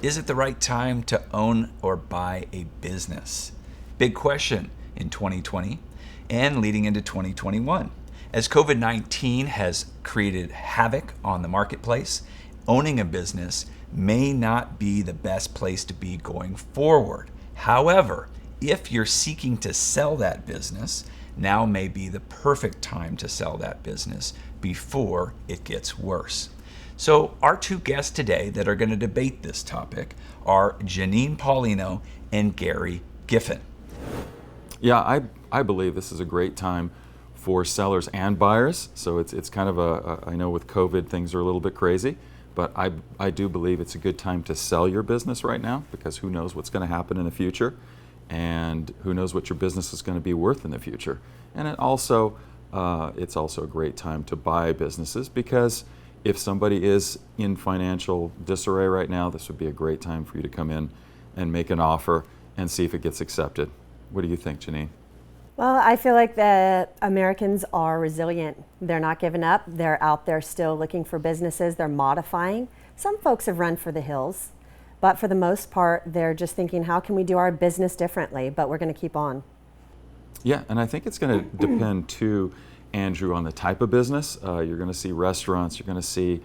Is it the right time to own or buy a business? Big question in 2020 and leading into 2021. As COVID-19 has created havoc on the marketplace, owning a business may not be the best place to be going forward. However, if you're seeking to sell that business, now may be the perfect time to sell that business before it gets worse. So our two guests today that are going to debate this topic are Janine Paulino and Gary Giffen. Yeah, I believe this is a great time for sellers and buyers. So it's kind of I know with COVID things are a little bit crazy, but I do believe it's a good time to sell your business right now, because who knows what's going to happen in the future, and who knows what your business is going to be worth in the future. And it's also a great time to buy businesses, because if somebody is in financial disarray right now, this would be a great time for you to come in and make an offer and see if it gets accepted. What do you think, Janine? Well, I feel like the Americans are resilient. They're not giving up. They're out there still looking for businesses. They're modifying. Some folks have run for the hills, but for the most part, they're just thinking, how can we do our business differently? But we're going to keep on. Yeah, and I think it's going to depend too, Andrew, on the type of business. You're going to see restaurants, you're going to see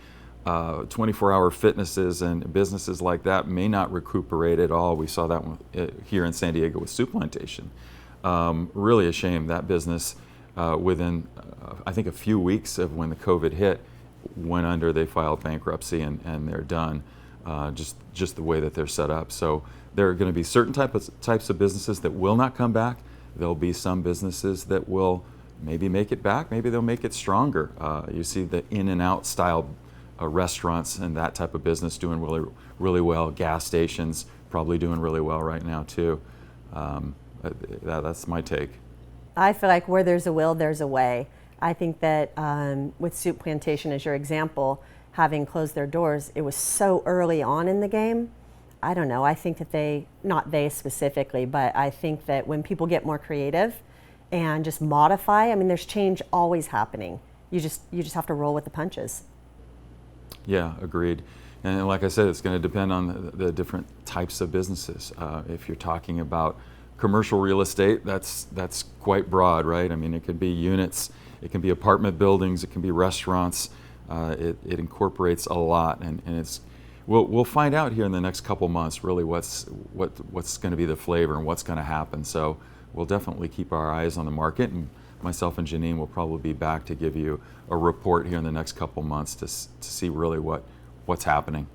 24-hour fitnesses, and businesses like that may not recuperate at all. We saw that here in San Diego with Soup Plantation. Really a shame that business within I think a few weeks of when the COVID hit went under. They filed bankruptcy and they're done, just the way that they're set up. So there are going to be certain types of businesses that will not come back. There'll be some businesses that will maybe make it back, maybe they'll make it stronger. You see the in-and-out style restaurants and that type of business doing really, really well. Gas stations probably doing really well right now too. That's my take. I feel like where there's a will, there's a way. I think that with Soup Plantation as your example, having closed their doors, it was so early on in the game. I don't know, I think that not they specifically, but I think that when people get more creative and just modify, I mean, there's change always happening. You just have to roll with the punches. Yeah, agreed. And like I said, it's going to depend on the different types of businesses. If you're talking about commercial real estate, that's quite broad, right? I mean, it could be units, it can be apartment buildings, it can be restaurants. It incorporates a lot, and we'll find out here in the next couple months really what's going to be the flavor and what's going to happen. So we'll definitely keep our eyes on the market, and myself and Janine will probably be back to give you a report here in the next couple months to see really what's happening.